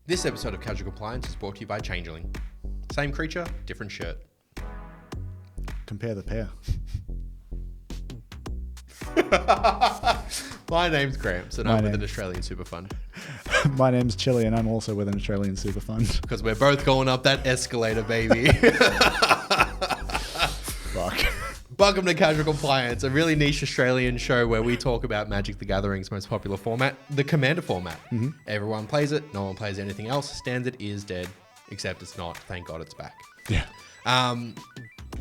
This episode of Casual Compliance is brought to you by Changeling. Same creature, different shirt. Compare the pair. My name's Gramps and I'm with an Australian super fund. My name's Chili and I'm also with an Australian super fund. Because we're both going up that escalator, baby. Fuck. Welcome to Casual Compliance, a really niche Australian show where we talk about Magic the Gathering's most popular format, the Commander format. Mm-hmm. Everyone plays it, no one plays anything else. Standard is dead, except it's not. Thank God it's back. Yeah.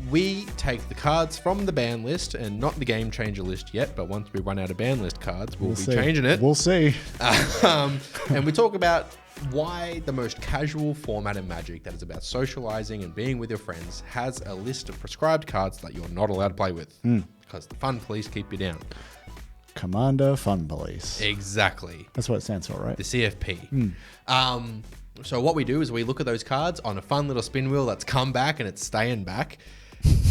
We take the cards from the ban list, and not the game changer list yet, but once we run out of ban list cards, we'll be changing it. We'll see. And we talk about why the most casual format in Magic that is about socializing and being with your friends has a list of prescribed cards that you're not allowed to play with because the fun police keep you down. Commander Fun Police. Exactly. That's what it stands for, right? The CFP. So what we do is we look at those cards on a fun little spin wheel that's come back and it's staying back.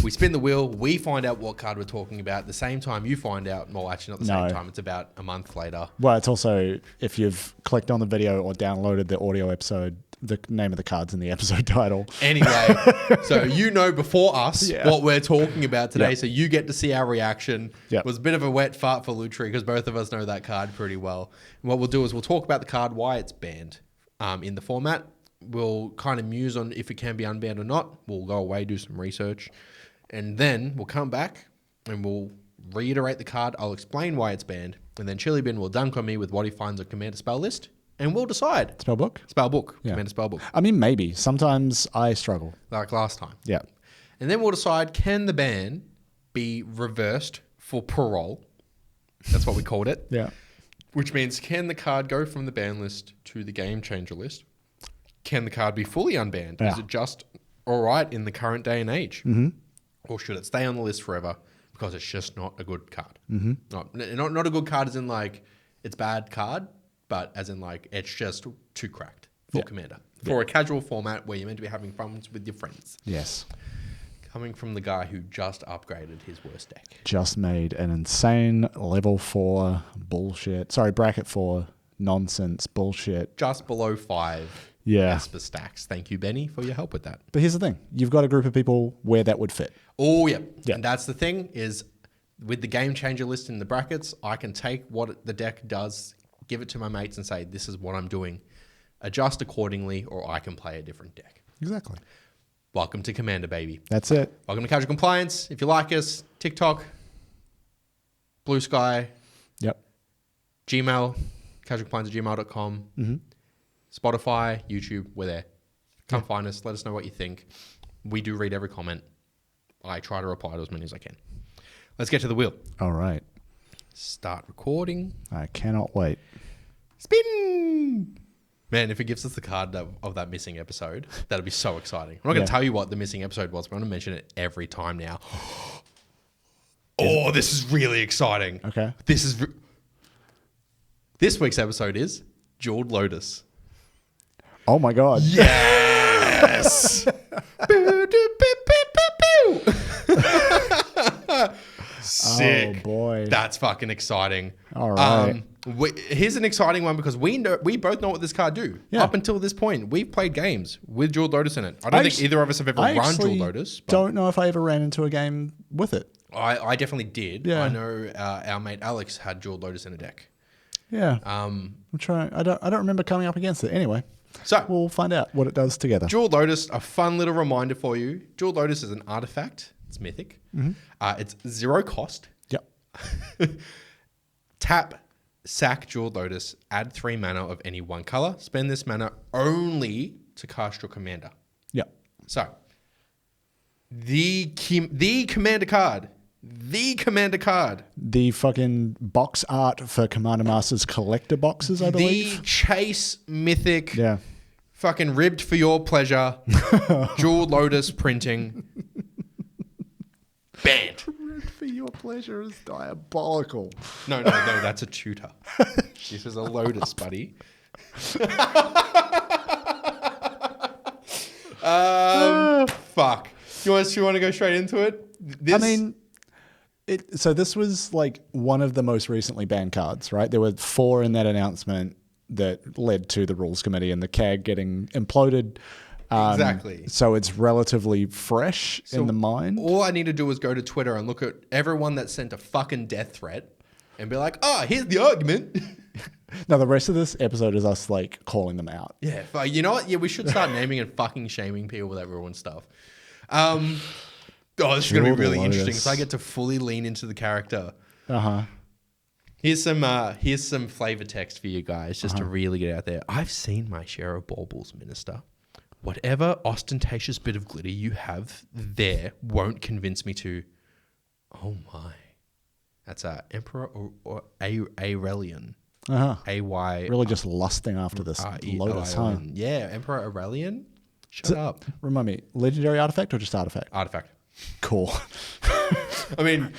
We spin the wheel, we find out what card we're talking about. At the same time you find out, well, actually not the same time, it's about a month later. Well, it's also, if you've clicked on the video or downloaded the audio episode, the name of the card's in the episode title. Anyway, so you know before us what we're talking about today, so you get to see our reaction. It was a bit of a wet fart for Lutri because both of us know that card pretty well. And what we'll do is we'll talk about the card, why it's banned in the format. We'll kind of muse on if it can be unbanned or not. We'll go away, do some research, and then we'll come back and we'll reiterate the card. I'll explain why it's banned, and then Chili Bin will dunk on me with what he finds on Commander Spell list, and we'll decide. Spellbook? Spellbook. Yeah. Commander Spellbook. I mean, maybe. Sometimes I struggle. Like last time. Yeah. And then we'll decide, can the ban be reversed for parole? That's what we called it. Yeah. Which means, can the card go from the ban list to the game changer list? Can the card be fully unbanned? Yeah. Is it just all right in the current day and age? Mm-hmm. Or should it stay on the list forever because it's just not a good card? Mm-hmm. Not a good card as in like it's bad card, but as in like it's just too cracked for Commander. For a casual format where you're meant to be having fun with your friends. Yes. Coming from the guy who just upgraded his worst deck. Just made an insane level 4 bullshit. Sorry, bracket 4 nonsense bullshit. Just below 5. Yeah. Esper stacks. Thank you, Benny, for your help with that. But here's the thing. You've got a group of people where that would fit. Oh, yeah. And that's the thing is with the game changer list in the brackets, I can take what the deck does, give it to my mates and say, this is what I'm doing. Adjust accordingly, or I can play a different deck. Exactly. Welcome to Commander, baby. That's it. Welcome to Casual Compliance. If you like us, TikTok, Blue Sky, Gmail, casualcompliance@gmail.com. Mm-hmm. Spotify, YouTube, we're there. Come find us. Let us know what you think. We do read every comment. I try to reply to as many as I can. Let's get to the wheel. All right. Start recording. I cannot wait. Spin! Man, if it gives us the card of that missing episode, that'd be so exciting. I'm not going to tell you what the missing episode was, but I'm going to mention it every time now. Oh, this is really exciting. Okay. This week's episode is Jeweled Lotus. Oh my God. Yes! Sick. Oh boy. That's fucking exciting. All right. Here's an exciting one because we both know what this card do. Yeah. Up until this point, we've played games with Jeweled Lotus in it. I don't think either of us have ever run Jeweled Lotus. I don't know if I ever ran into a game with it. I definitely did. Yeah. I know our mate Alex had Jeweled Lotus in a deck. Yeah. I'm trying. I don't remember coming up against it. Anyway. So we'll find out what it does together. Jeweled Lotus, a fun little reminder for you. Jeweled Lotus is an artifact. It's mythic. Mm-hmm. It's 0 cost. Yep. Tap, sack Jeweled Lotus, add 3 mana of any one color. Spend this mana only to cast your commander. Yep. So, the commander card. The commander card. The fucking box art for Commander Masters collector boxes, I believe. The chase mythic. Yeah. Fucking ribbed for your pleasure. Jeweled Lotus printing. Banned. Ribbed for your pleasure is diabolical. No, that's a tutor. This is a Lotus, buddy. Fuck. You want to go straight into it? So this was like one of the most recently banned cards, right? There were 4 in that announcement. that led to the rules committee and the CAG getting imploded. Exactly. So it's relatively fresh in the mind. All I need to do is go to Twitter and look at everyone that sent a fucking death threat and be like, here's the argument. No, the rest of this episode is us like calling them out. Yeah, but you know what? Yeah, we should start naming and fucking shaming people that ruin stuff. This is going to be really interesting because I get to fully lean into the character. Here's some flavor text for you guys just to really get out there. I've seen my share of baubles, Minister. Whatever ostentatious bit of glitter you have there won't convince me to. Oh my, that's Emperor or Aurelian. AY. Really just lusting after this Lotus, huh? Yeah, Emperor Aurelian. Shut up. Remind me, legendary artifact or just artifact? Artifact. Cool. I mean,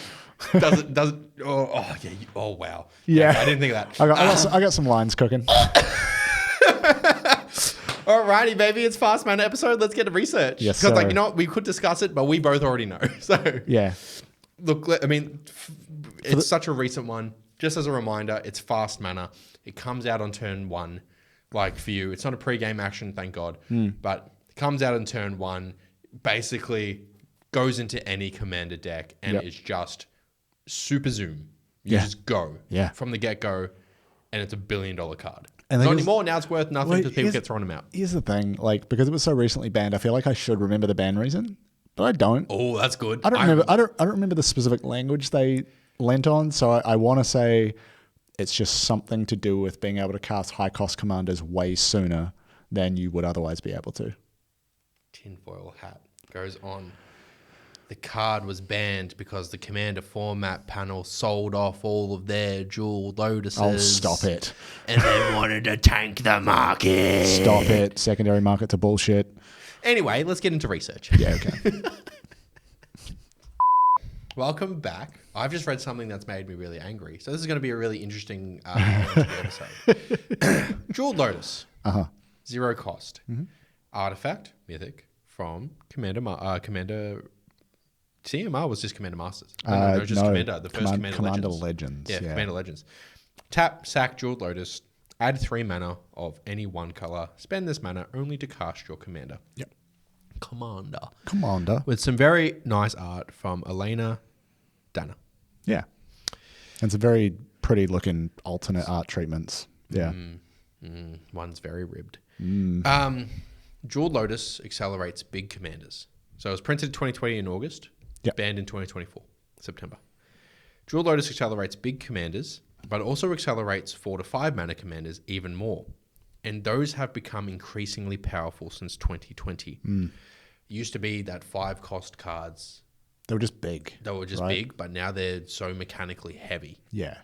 doesn't. Oh yeah. Oh wow. Yeah. I didn't think of that. I got some lines cooking. Alrighty, baby. It's Fast Mana episode. Let's get to research. Yes, because you know what? We could discuss it, but we both already know. So yeah. Look, I mean, it's such a recent one. Just as a reminder, it's Fast Mana. It comes out on turn 1, like for you. It's not a pre-game action, thank God. But it comes out on turn 1, basically goes into any commander deck, and it's just super zoom. You just go from the get-go, and it's $1 billion card. And not anymore. Now it's worth nothing because people get thrown them out. Here's the thing. Like, because it was so recently banned, I feel like I should remember the ban reason, but I don't. Oh, that's good. I don't remember the specific language they lent on, so I want to say it's just something to do with being able to cast high-cost commanders way sooner than you would otherwise be able to. Tinfoil hat goes on. The card was banned because the commander format panel sold off all of their Jeweled Lotuses. Oh, stop it. And they wanted to tank the market. Stop it. Secondary markets are bullshit. Anyway, let's get into research. Yeah, okay. Welcome back. I've just read something that's made me really angry. So this is going to be a really interesting episode. Jeweled Lotus. 0 cost. Artifact, mythic, from Commander CMR was just Commander Masters. No, just Commander. The first Commander Legends. Yeah, Commander Legends. Tap, sack Jeweled Lotus. Add 3 mana of any 1 color. Spend this mana only to cast your commander. Yep. Commander. With some very nice art from Elena Dana. Yeah. And some very pretty looking alternate art treatments. Yeah. One's very ribbed. Jeweled Lotus accelerates big commanders. So it was printed in 2020 in August. Banned in 2024, September. Jeweled Lotus accelerates big commanders, but also accelerates 4 to 5 mana commanders even more. And those have become increasingly powerful since 2020. It used to be that 5 cost cards. They were just big. Big, but now they're so mechanically heavy. Yeah.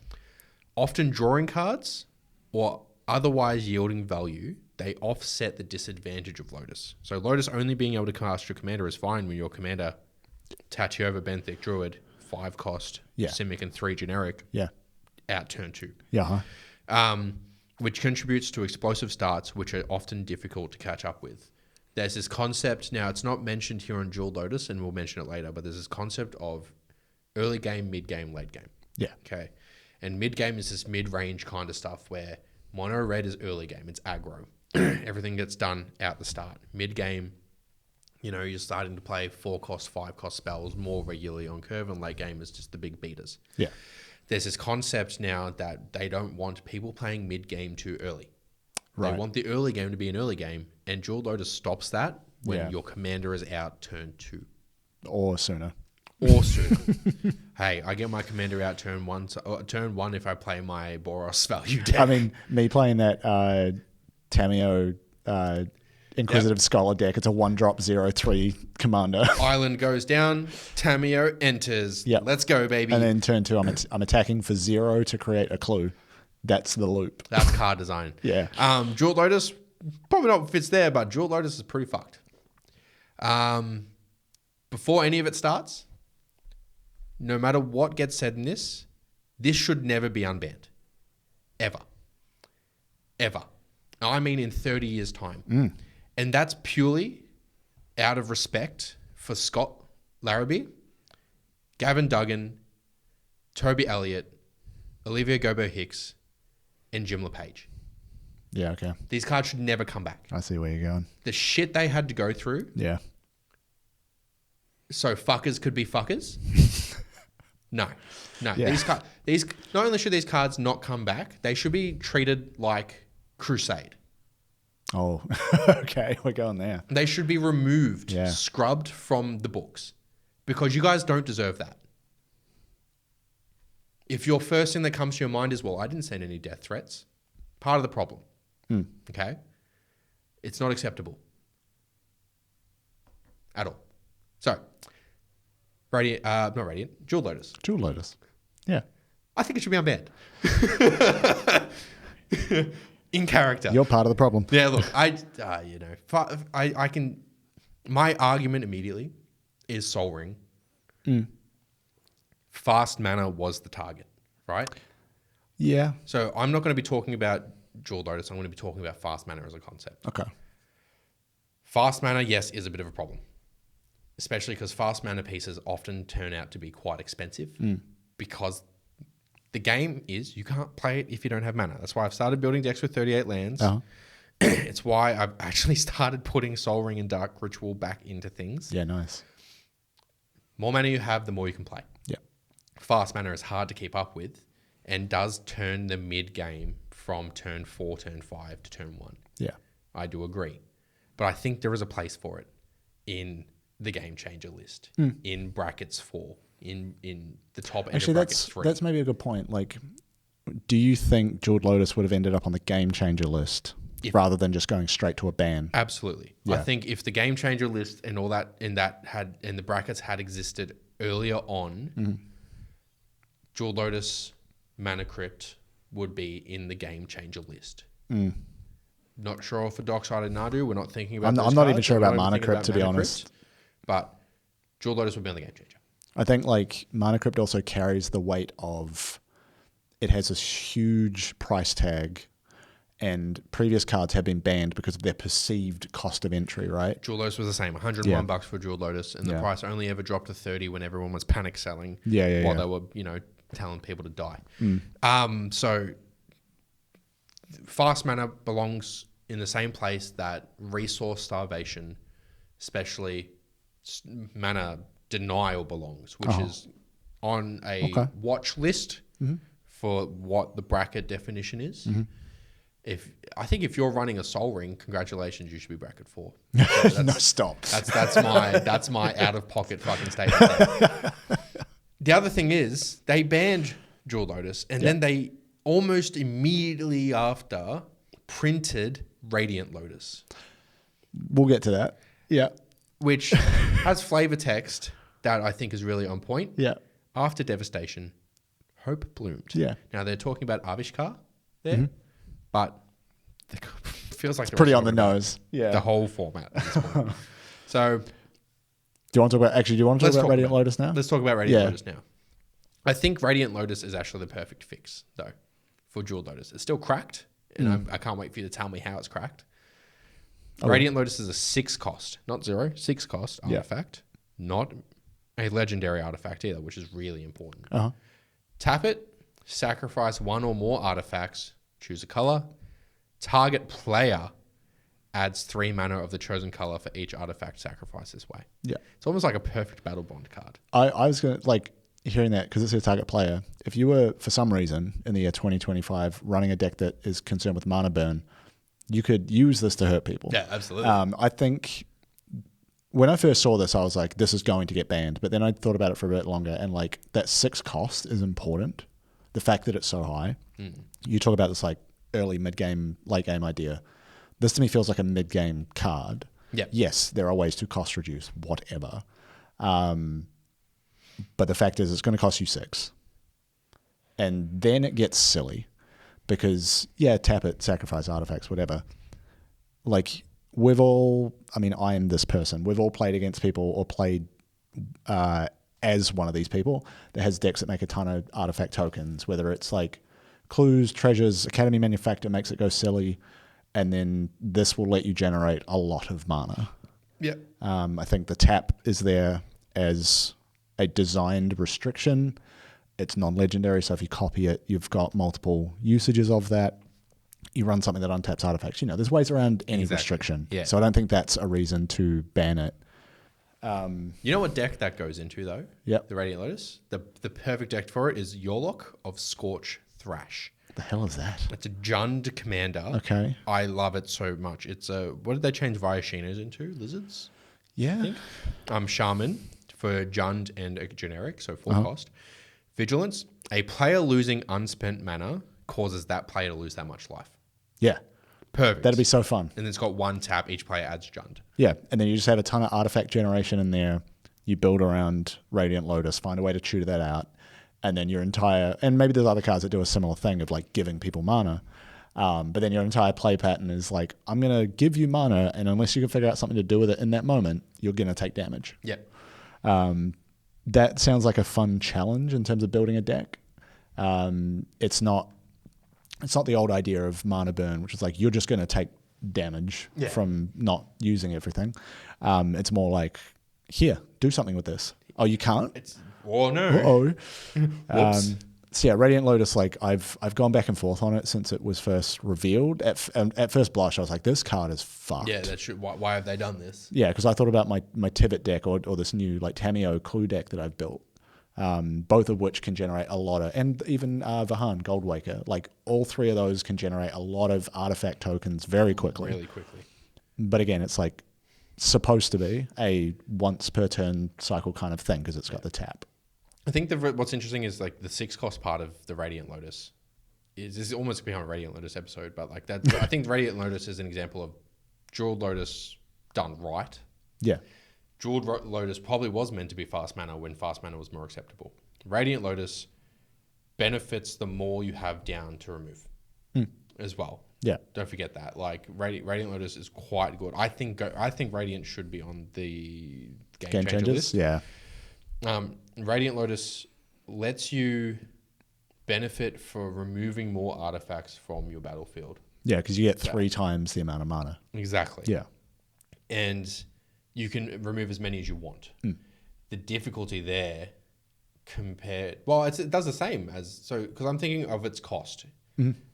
Often drawing cards or otherwise yielding value, they offset the disadvantage of Lotus. So Lotus only being able to cast your commander is fine when your commander Tatiova Benthic Druid, 5 cost, Simic and 3 generic, out turn 2. Which contributes to explosive starts, which are often difficult to catch up with. There's this concept, now it's not mentioned here on Jeweled Lotus, and we'll mention it later, but there's this concept of early game, mid game, late game. Yeah. Okay. And mid game is this mid-range kind of stuff where mono red is early game, it's aggro. Everything gets done out the start. Mid game, you know, you're starting to play 4 cost, 5 cost spells more regularly on curve, and late game is just the big beaters. Yeah. There's this concept now that they don't want people playing mid game too early. Right. They want the early game to be an early game, and Jeweled Lotus stops that when your commander is out turn 2. Or sooner. Hey, I get my commander out turn 1. So, turn 1 if I play my Boros value deck. I mean, me playing that Tameo Inquisitive Scholar deck, it's a 1-drop 0/3 commander. Island goes down, Tameo enters. Yep. Let's go, baby. And then turn 2, I'm attacking for 0 to create a clue. That's the loop. That's card design. Yeah. Jeweled Lotus, probably not fits there, but Jeweled Lotus is pretty fucked. Before any of it starts, no matter what gets said in this should never be unbanned. Ever. I mean in 30 years' time. And that's purely out of respect for Scott Larrabee, Gavin Duggan, Toby Elliott, Olivia Gobo-Hicks, and Jim LePage. Yeah, okay. These cards should never come back. I see where you're going. The shit they had to go through. Yeah. So fuckers could be fuckers. No. Yeah. These not only should these cards not come back, they should be treated like Crusade. Oh, okay. We're going there. They should be removed, scrubbed from the books, because you guys don't deserve that. If your first thing that comes to your mind is, well, I didn't send any death threats, part of the problem. Okay? It's not acceptable. At all. So, Jeweled Lotus. Jeweled Lotus. Yeah. I think it should be unbanned. In character. You're part of the problem. Yeah, look, I can, my argument immediately is Sol Ring. Fast mana was the target, right? Yeah. So I'm not going to be talking about Jeweled Lotus. I'm going to be talking about fast mana as a concept. Okay. Fast mana, yes, is a bit of a problem. Especially because fast mana pieces often turn out to be quite expensive because the game is you can't play it if you don't have mana. That's why I've started building decks with 38 lands. It's why I've actually started putting Sol Ring and Dark Ritual back into things. Yeah, nice. More mana you have, the more you can play. Yeah. Fast mana is hard to keep up with and does turn the mid game from turn 4, turn 5 to turn 1. Yeah. I do agree. But I think there is a place for it in the game changer list, in brackets 4, in the top end of brackets 3. That's maybe a good point. Like, do you think Jeweled Lotus would have ended up on the game changer list rather than just going straight to a ban? Absolutely. Yeah. I think if the game changer list and all that and the brackets had existed earlier on, Jeweled Lotus, Mana Crypt would be in the game changer list. Not sure for Dockside and Nadu. We're not thinking about. I'm not even sure about Mana Crypt, to be honest. But Jeweled Lotus would be on the game changer. I think like Mana Crypt also carries the weight of it has this huge price tag, and previous cards have been banned because of their perceived cost of entry, right? Jeweled Lotus was the same, $101 for Jeweled Lotus, and the price only ever dropped to 30 when everyone was panic selling. While they were, telling people to die. So fast mana belongs in the same place that resource starvation, especially mana denial, belongs, which is on a watch list for what the bracket definition is. I think if you're running a Sol Ring, congratulations, you should be bracket 4. So no, stop. That's my out of pocket fucking statement there. The other thing is they banned Jeweled Lotus, and then they almost immediately after printed Radiant Lotus. We'll get to that. Yeah. Which has flavor text that I think is really on point. Yeah. After devastation, hope bloomed. Yeah. Now they're talking about Avishkar there, but it feels like it's pretty on the nose. Yeah. The whole format at this point. So do you want to talk about Radiant Lotus now? Let's talk about Radiant Lotus now. I think Radiant Lotus is actually the perfect fix, though, for Jeweled Lotus. It's still cracked, and I can't wait for you to tell me how it's cracked. Radiant Lotus is a 6 cost, not 0, 6 cost artifact, not a legendary artifact either, which is really important. Tap it, sacrifice 1 or more artifacts, choose a color. Target player adds 3 mana of the chosen color for each artifact sacrificed this way. Yeah. It's almost like a perfect battle bond card. I was going to, like, hearing that, because it's a target player, if you were, for some reason, in the year 2025, running a deck that is concerned with mana burn, you could use this to hurt people. Yeah, absolutely. I think when I first saw this, I was like, this is going to get banned. But then I thought about it for a bit longer, and like that 6 cost is important. The fact that it's so high. You talk about this like early, mid-game, late-game idea. This to me feels like a mid-game card. Yeah. Yes, there are ways to cost reduce, whatever. But the fact is it's going to cost you 6. And then it gets silly because, tap it, sacrifice artifacts, whatever. Like, I am this person. We've all played against people or played as one of these people that has decks that make a ton of artifact tokens, whether it's like clues, treasures, Academy Manufactor makes it go silly, and then this will let you generate a lot of mana. Yeah. I think the tap is there as a designed restriction. It's non-legendary, so if you copy it, you've got multiple usages of that. you run something that untaps artifacts. There's ways around any restriction. Yeah. So I don't think that's a reason to ban it. You know what deck that goes into though? Yep. The Radiant Lotus. The perfect deck for it is Yorlok of Scorch Thrash. What the hell is that? It's a Jund commander. Okay. I love it so much. It's a what did they change Vyashinas into? Lizards? Yeah. I think. Shaman for Jund and a generic, so 4 cost. Vigilance. A player losing unspent mana causes that player to lose that much life. Yeah. Perfect. That'd be so fun. And it's got 1 tap. Each player adds Jund. Yeah. And then you just have a ton of artifact generation in there. You build around Radiant Lotus, find a way to tutor that out. And then your entire, and maybe there's other cards that do a similar thing of like giving people mana. But then your entire play pattern is like, I'm going to give you mana, and unless you can figure out something to do with it in that moment, you're going to take damage. Yep. That sounds like a fun challenge in terms of building a deck. It's not the old idea of mana burn, which is like you're just going to take damage from not using everything. It's more like, here, do something with this. Oh, you can't? No. Whoops. So yeah, Radiant Lotus, like I've gone back and forth on it since it was first revealed. At first blush, I was like, this card is fucked. Yeah, that's true. Why have they done this? Yeah, because I thought about my Tivit deck or this new like Tameo Clue deck that I've built, both of which can generate a lot of, and even Vahan Goldwaker, like all 3 of those can generate a lot of artifact tokens very quickly. Really quickly. But again, it's like supposed to be a once per turn cycle kind of thing because it's got the tap. I think what's interesting is like the 6 cost part of the Radiant Lotus is almost become a Radiant Lotus episode, but like that, I think Radiant Lotus is an example of Jeweled Lotus done right. Yeah. Jeweled Lotus probably was meant to be fast mana when fast mana was more acceptable. Radiant Lotus benefits the more you have down to remove as well. Yeah. Don't forget that. Like Radiant Lotus is quite good. I think Radiant should be on the game changer list. Yeah. Radiant Lotus lets you benefit for removing more artifacts from your battlefield. Yeah, because you get 3 times the amount of mana. Exactly. Yeah. And you can remove as many as you want. The difficulty there it does the same because I'm thinking of its cost.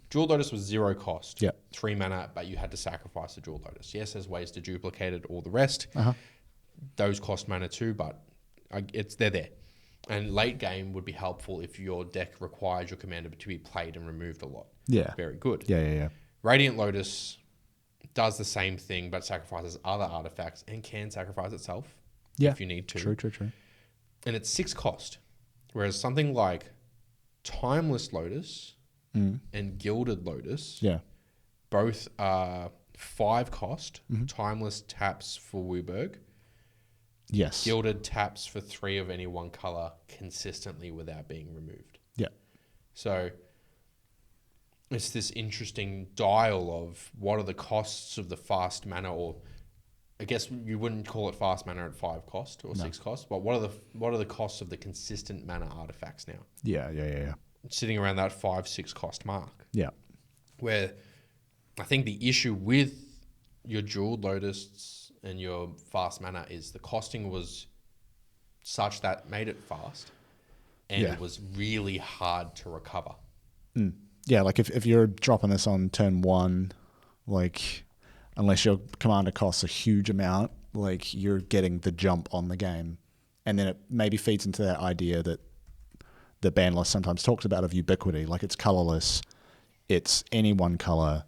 Jeweled Lotus was 0 cost. Yeah. 3 mana, but you had to sacrifice the Jeweled Lotus. Yes, there's ways to duplicate it, all the rest. Those cost mana too, but they're there. And late game would be helpful if your deck requires your commander to be played and removed a lot. Yeah. Very good. Yeah. Radiant Lotus does the same thing, but sacrifices other artifacts and can sacrifice itself if you need to. True. And it's 6 cost. Whereas something like Timeless Lotus and Gilded Lotus both are 5 cost. Timeless taps for Wooburg. Yes. Gilded taps for 3 of any one color consistently without being removed. Yeah. So it's this interesting dial of what are the costs of the fast mana, or I guess you wouldn't call it fast mana at 5 cost or 6 cost, but what are the costs of the consistent mana artifacts now? Yeah. Sitting around that 5-6 cost mark. Yeah. Where I think the issue with your Jeweled Lotus and your fast mana is the costing was such that made it fast and it was really hard to recover. Yeah, like if you're dropping this on turn 1, like unless your commander costs a huge amount, like you're getting the jump on the game. And then it maybe feeds into that idea that the ban list sometimes talks about of ubiquity, like it's colorless, it's any one color.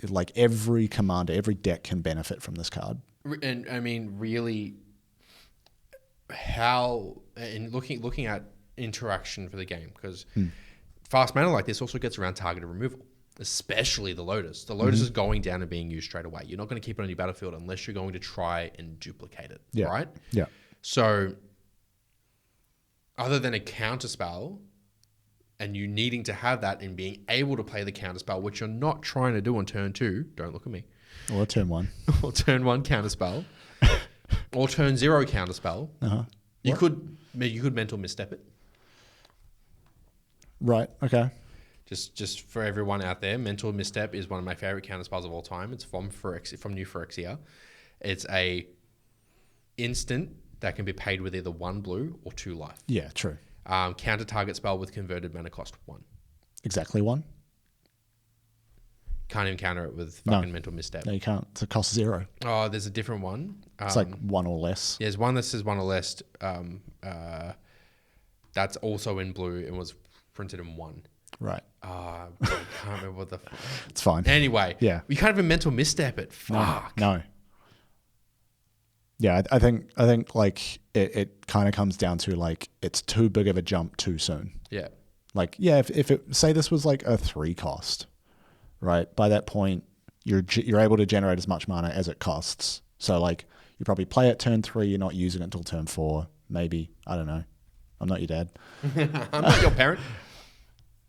Like every commander, every deck can benefit from this card. And I mean, really, how in looking at interaction for the game, because fast mana like this also gets around targeted removal, especially the Lotus. The Lotus is going down and being used straight away. You're not going to keep it on your battlefield unless you're going to try and duplicate it, right? Yeah. So, other than a counterspell, and you needing to have that and being able to play the counterspell, which you're not trying to do on turn 2, don't look at me. Or turn 1. Or turn 1 counterspell. Or turn 0 counterspell. You could mental misstep it. Right, okay. Just for everyone out there, mental misstep is one of my favorite counterspells of all time. It's from New Phyrexia. It's a instant that can be paid with either 1 blue or 2 life. Yeah, true. Counter target spell with converted mana cost 1. Exactly 1. Can't even counter it with fucking mental misstep. No, you can't. It's a cost 0. Oh, there's a different one. It's like 1 or less. There's one that says 1 or less. That's also in blue and was printed in 1. Right. I can't remember what the... It's fine. Anyway. Yeah. You can't even mental misstep it. Fuck. No. Yeah, I think like it kind of comes down to like it's too big of a jump too soon. Yeah. Like, yeah, if it, say this was like a 3 cost, right? By that point, you're able to generate as much mana as it costs. So like you probably play it turn 3, you're not using it until turn 4, maybe. I don't know. I'm not your dad. I'm not your parent.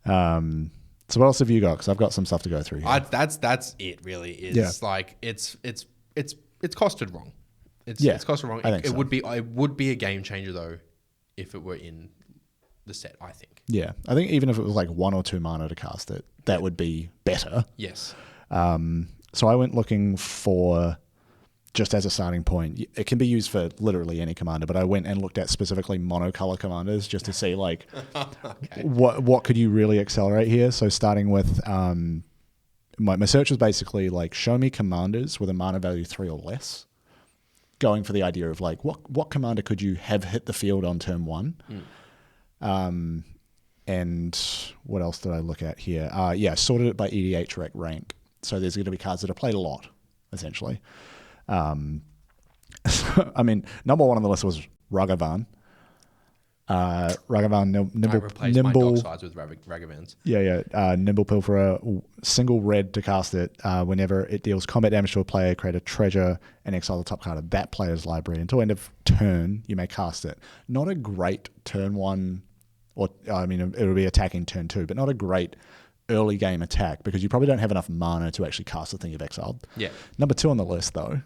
So what else have you got? Because I've got some stuff to go through here. That's it really. Is like it's costed wrong. It's costed wrong. It would be a game changer though if it were in the set, I think. Yeah. I think even if it was like 1 or 2 mana to cast it, that would be better. Yes. So I went looking for, just as a starting point, it can be used for literally any commander, but I went and looked at specifically monocolor commanders just to see like what could you really accelerate here. So starting with my search was basically like show me commanders with a mana value 3 or less, going for the idea of like what commander could you have hit the field on turn 1. And what else did I look at here? Sorted it by EDH rank. So there's going to be cards that are played a lot, essentially. I mean, number 1 on the list was Ragavan. Nimble. I replaced my Docksides with Ragavans. Nimble Pilferer, single red to cast it. Whenever it deals combat damage to a player, create a treasure and exile the top card of that player's library. Until end of turn, you may cast it. Not a great turn 1, or I mean, it would be attacking turn 2, but not a great early game attack because you probably don't have enough mana to actually cast the thing you've exiled. Yeah. Number 2 on the list, though,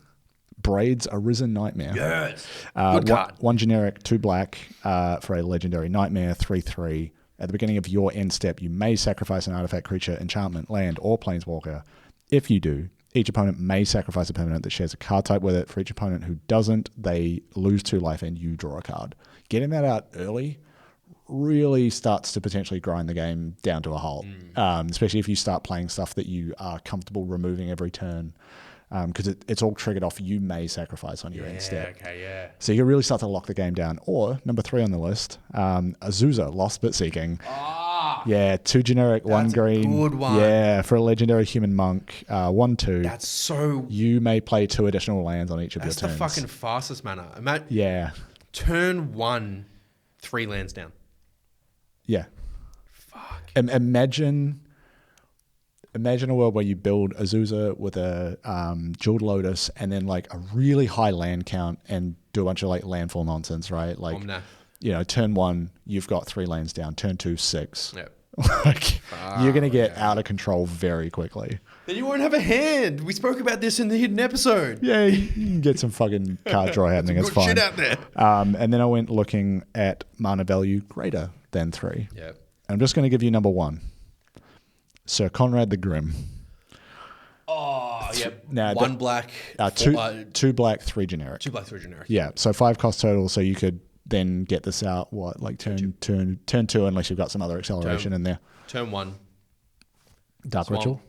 Braid's Arisen Nightmare. Yes. Good card. 1 generic, 2 black for a legendary Nightmare, 3/3. At the beginning of your end step, you may sacrifice an artifact, creature, enchantment, land, or planeswalker. If you do, each opponent may sacrifice a permanent that shares a card type with it. For each opponent who doesn't, they lose 2 life and you draw a card. Getting that out early really starts to potentially grind the game down to a halt, especially if you start playing stuff that you are comfortable removing every turn, because it's all triggered off you may sacrifice on your end step. Okay, yeah. So you can really start to lock the game down. Or number 3 on the list, Azusa, Lost but Seeking. Yeah, 2 generic, 1 green. Good one. Yeah, for a legendary human monk, 1/2. That's so... You may play 2 additional lands on each of your turns. That's the fucking fastest mana. Turn 1, 3 lands down. Yeah. Fuck. Imagine a world where you build Azusa with a Jeweled Lotus and then like a really high land count and do a bunch of like landfall nonsense, right? Like, turn 1, you've got 3 lands down. Turn 2, 6. Yep. Like, you're going to get out of control very quickly. Then you won't have a hand. We spoke about this in the hidden episode. Yeah, you can get some fucking card draw happening. It's fine. Shit out there. And then I went looking at mana value greater than 3. Yep. I'm just going to give you number 1. Sir Conrad the Grim. Oh, yep. Now, 1 black. 2 black, 3 generic. 2 black, 3 generic. Yeah, so 5 cost total, so you could then get this out, turn 2, unless you've got some other acceleration in there. Turn 1. Dark Ritual.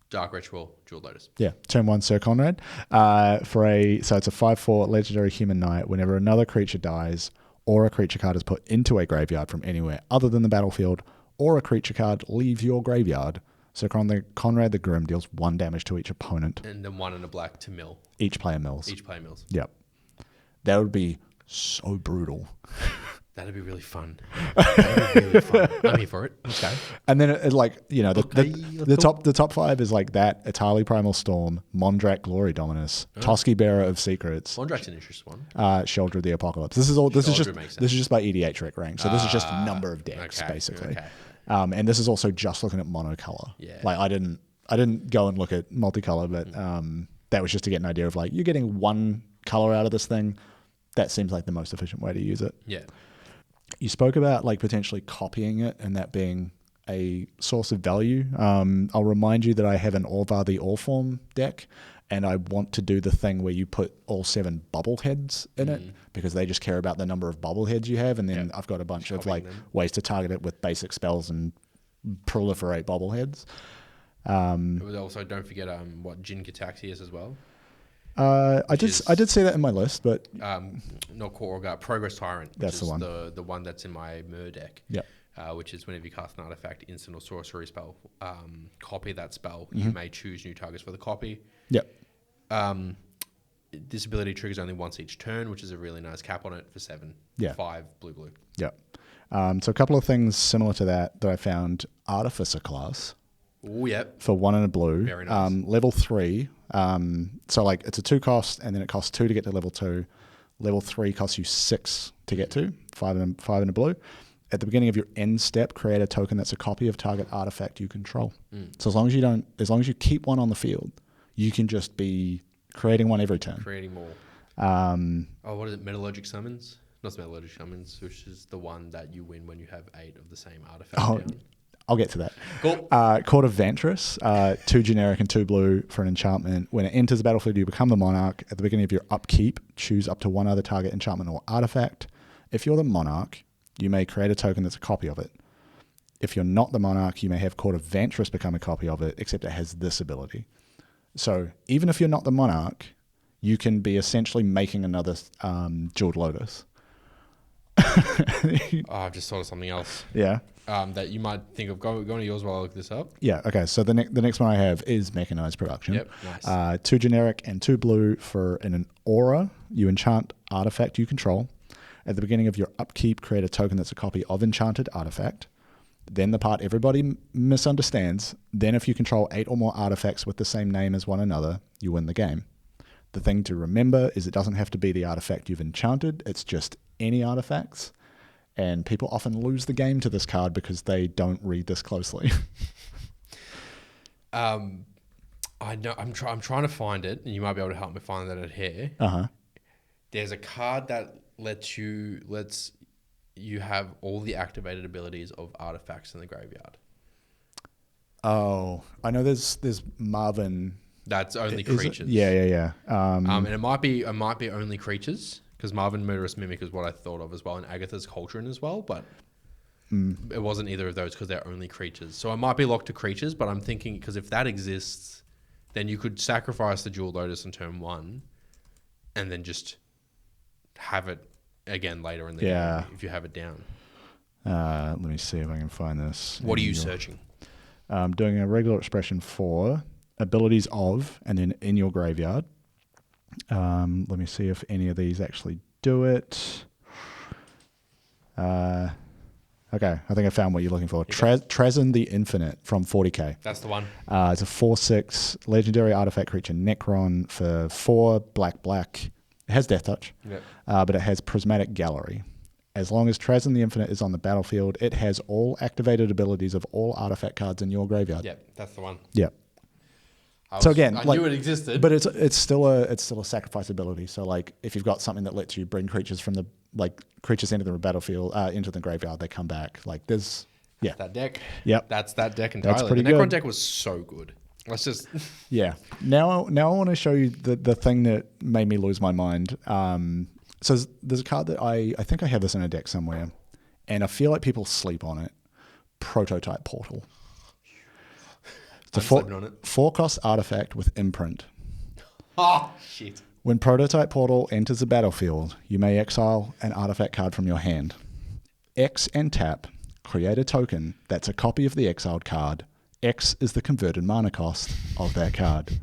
Dark Ritual, Jeweled Lotus. Yeah, turn 1, Sir Conrad. So it's a 5/4 legendary human knight. Whenever another creature dies, or a creature card is put into a graveyard from anywhere other than the battlefield, or a creature card leaves your graveyard, Sir Conrad the Grim deals 1 damage to each opponent. And then 1 and a black to mill. Each player mills. Yep. That would be so brutal. That'd be really fun. I'm here for it. Okay. And then the top 5 is like that: Atali Primal Storm, Mondrak Glory Dominus, Toski Bearer of Secrets. Mondrak's an interesting one. Shelter of the Apocalypse. This is just by EDH rank. So this is just number of decks basically. Okay. And this is also just looking at monocolor. Yeah. Like I didn't go and look at multicolor, but that was just to get an idea of like you're getting 1 color out of this thing. That seems like the most efficient way to use it. Yeah. You spoke about like potentially copying it and that being a source of value. I'll remind you that I have an Orvar the Allform deck, and I want to do the thing where you put all 7 bobbleheads in it because they just care about the number of bobbleheads you have, and then I've got a bunch of like ways to target it with basic spells and proliferate bobbleheads. Also, don't forget what Jin Gataxi is as well. I did see that in my list, but not Korg, Progress Tyrant. That's the one. The one that's in my Mer deck. Yep. Which is whenever you cast an artifact, instant or sorcery spell, copy that spell. You may choose new targets for the copy. Yep. This ability triggers only once each turn, which is a really nice cap on it for 7. Yeah. 5 blue. Yep. So a couple of things similar to that I found. Artificer class. Oh, yep. For 1 and a blue. Very nice. Level 3. So like it's a 2 cost, and then it costs 2 to get to level 2. Level 3 costs you 6 to get to. 5 and a blue. At the beginning of your end step, create a token that's a copy of target artifact you control. So as long as you keep one on the field, you can just be creating one every turn. Creating more. What is it? Metallurgic Summons? Not Metallurgic Summons, which is the one that you win when you have 8 of the same artifact down. I'll get to that. Cool. Court of Ventress, 2 generic and 2 blue for an enchantment. When it enters the battlefield, you become the monarch. At the beginning of your upkeep, choose up to 1 other target enchantment or artifact. If you're the monarch, you may create a token that's a copy of it. If you're not the monarch, you may have Court of Ventress become a copy of it, except it has this ability. So even if you're not the monarch, you can be essentially making another Jeweled Lotus. I've just thought of something else. Yeah. That you might think of. Go to yours while I look this up. Yeah, okay. So the next one I have is Mechanized Production. Yep, nice. 2 generic and 2 blue for an aura. You enchant artifact you control. At the beginning of your upkeep, create a token that's a copy of enchanted artifact. Then the part everybody misunderstands. Then if you control 8 or more artifacts with the same name as one another, you win the game. The thing to remember is it doesn't have to be the artifact you've enchanted. It's just any artifacts. And people often lose the game to this card because they don't read this closely. I know. I'm trying to find it, and you might be able to help me find that here. There's a card that lets you have all the activated abilities of artifacts in the graveyard. Oh, I know. There's Marvin. That's only creatures. Yeah. And it might be only creatures, because Marvin Murderous Mimic is what I thought of as well, and Agatha's Cauldron as well, but it wasn't either of those because they're only creatures. So it might be locked to creatures, but I'm thinking, because if that exists, then you could sacrifice the Jeweled Lotus on turn 1 and then just have it again later in the game if you have it down. Let me see if I can find this. What are you searching? Doing a regular expression for abilities of, and then in your graveyard. Let me see if any of these actually do it. Okay, I think I found what you're looking for. Trazyn the Infinite from 40k. That's the one. It's a 4/6 legendary artifact creature, Necron, for 4 black. It has Death Touch, but it has Prismatic Gallery. As long as Trazyn the Infinite is on the battlefield, it has all activated abilities of all artifact cards in your graveyard. Yep, that's the one. Yep. I knew it existed, but it's still a sacrifice ability. So like if you've got something that lets you bring creatures from the creatures into the battlefield into the graveyard, they come back. Like there's that deck. Yep, that's that deck entirely. That's pretty the Necron good. deck was so good. Let's just Now I want to show you the thing that made me lose my mind. So there's a card that I think I have this in a deck somewhere, and I feel like people sleep on it. Prototype Portal. It's a 4-cost artifact with imprint. Oh, shit. When Prototype Portal enters the battlefield, you may exile an artifact card from your hand. X and tap, create a token that's a copy of the exiled card. X is the converted mana cost of that card.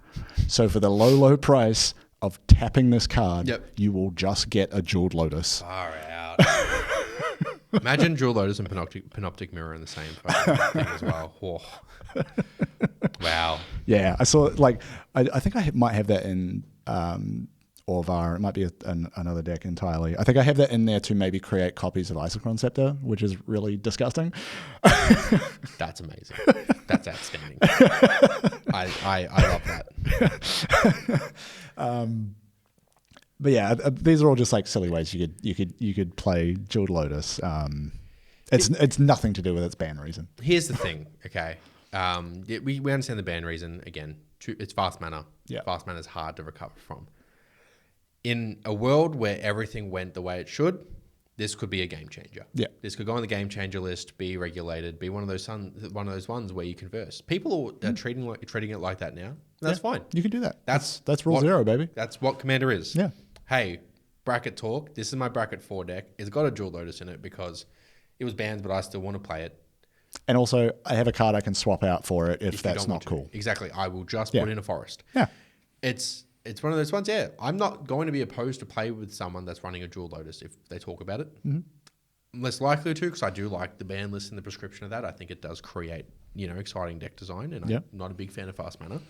So for the low price of tapping this card, you will just get a Jeweled Lotus. Far out. Imagine Jeweled Lotus and Panoptic Mirror in the same thing as well. Oh. Wow. Yeah, I saw I think I might have that in Orvar. It might be another deck entirely. I think I have that in there to maybe create copies of Isochron Scepter, which is really disgusting. That's amazing. That's outstanding. I love that. But yeah, these are all just like silly ways you could play Jeweled Lotus. It's nothing to do with its ban reason. Here's the thing, okay? We understand the ban reason. Again, it's fast mana. Yeah. Fast mana is hard to recover from. In a world where everything went the way it should, this could be a game changer. Yeah. This could go on the game changer list, be regulated, be one of those ones where you converse. People are treating it like that now. That's fine. You can do that. That's rule 0, baby. That's what Commander is. Yeah. Hey, bracket talk. This is my bracket 4 deck. It's got a Jeweled Lotus in it because it was banned, but I still want to play it. And also, I have a card I can swap out for it if that's not cool. Exactly. I will just put in a forest. Yeah. It's one of those ones, yeah. I'm not going to be opposed to play with someone that's running a Jeweled Lotus if they talk about it. Mm-hmm. Less likely to, because I do like the ban list and the prescription of that. I think it does create, exciting deck design, and I'm not a big fan of fast mana.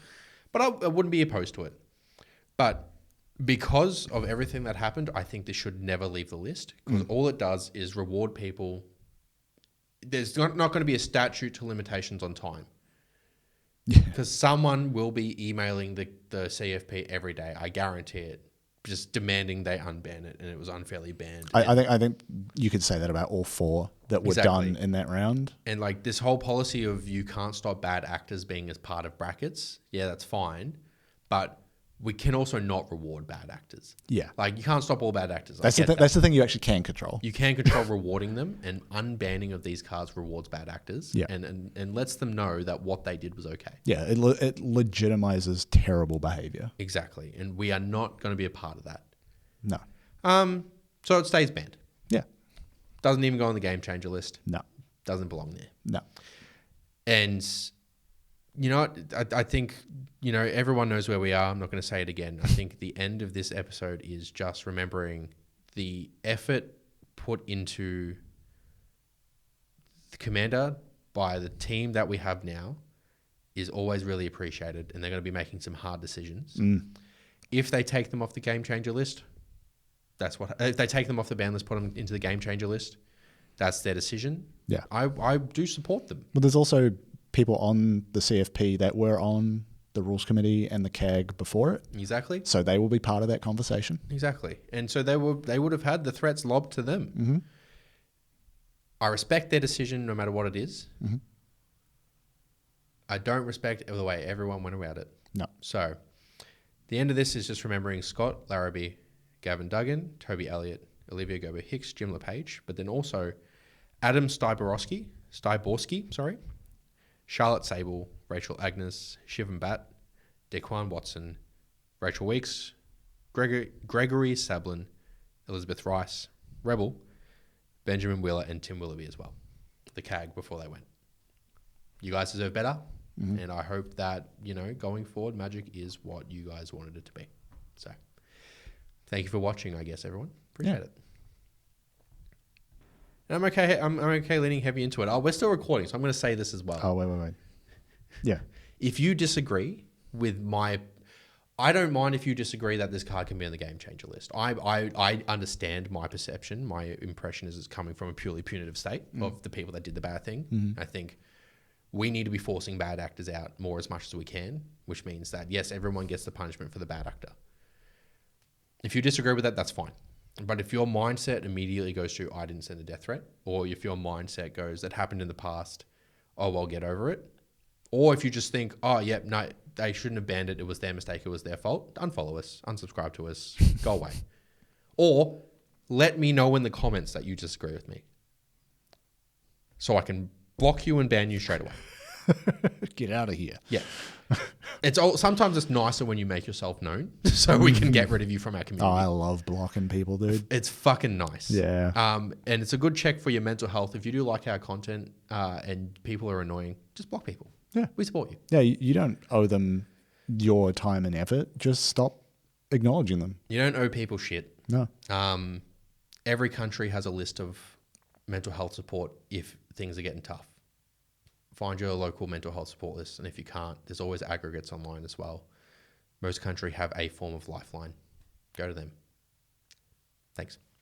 But I wouldn't be opposed to it. But because of everything that happened, I think this should never leave the list, because all it does is reward people. There's not going to be a statute to limitations on time. Because someone will be emailing the CFP every day. I guarantee it. Just demanding they unban it, and it was unfairly banned. I think you could say that about all 4 that were done in that round. And like this whole policy of you can't stop bad actors being as part of brackets, yeah, that's fine. But we can also not reward bad actors. Yeah. Like, you can't stop all bad actors. That's the thing you actually can control. You can control rewarding them, and unbanning of these cards rewards bad actors and lets them know that what they did was okay. Yeah, it legitimizes terrible behavior. Exactly. And we are not going to be a part of that. No. So it stays banned. Yeah. Doesn't even go on the game changer list. No. Doesn't belong there. No. And you know what? I think, everyone knows where we are. I'm not going to say it again. I think the end of this episode is just remembering the effort put into the Commander by the team that we have now is always really appreciated, and they're going to be making some hard decisions. If they take them off the game changer list, if they take them off the ban list, put them into the game changer list, that's their decision. Yeah. I do support them. But there's also people on the CFP that were on the rules committee and the CAG before it. Exactly. So they will be part of that conversation. Exactly. And so they would have had the threats lobbed to them. Mm-hmm. I respect their decision no matter what it is. Mm-hmm. I don't respect the way everyone went about it. No. So the end of this is just remembering Scott Larrabee, Gavin Duggan, Toby Elliott, Olivia Gerber-Hicks, Jim LePage, but then also Adam Styborski, Charlotte Sable, Rachel Agnes, Shivan Bat, Dequan Watson, Rachel Weeks, Gregory Sablin, Elizabeth Rice, Rebel, Benjamin Wheeler, and Tim Willoughby as well. The CAG before they went. You guys deserve better, and I hope that, going forward, Magic is what you guys wanted it to be. So, thank you for watching, I guess, everyone. Appreciate it. And I'm okay leaning heavy into it. We're still recording, so I'm going to say this as well. Oh, wait. Yeah. If you disagree with I don't mind if you disagree that this card can be on the game changer list. I understand my perception. My impression is it's coming from a purely punitive state of the people that did the bad thing. I think we need to be forcing bad actors out more as much as we can, which means that, yes, everyone gets the punishment for the bad actor. If you disagree with that, that's fine. But if your mindset immediately goes to, I didn't send a death threat, or if your mindset goes, that happened in the past, oh, well, get over it. Or if you just think, oh, yeah, no, they shouldn't have banned it. It was their mistake. It was their fault. Unfollow us. Unsubscribe to us. Go away. Or let me know in the comments that you disagree with me, so I can block you and ban you straight away. Get out of here. Yeah. Sometimes it's nicer when you make yourself known, so we can get rid of you from our community. Oh, I love blocking people, dude. It's fucking nice. Yeah. And it's a good check for your mental health. If you do like our content and people are annoying, just block people. Yeah. We support you. Yeah, you don't owe them your time and effort. Just stop acknowledging them. You don't owe people shit. No. Every country has a list of mental health support if things are getting tough. Find your local mental health support list, and if you can't, there's always aggregates online as well. Most countries have a form of lifeline. Go to them. Thanks.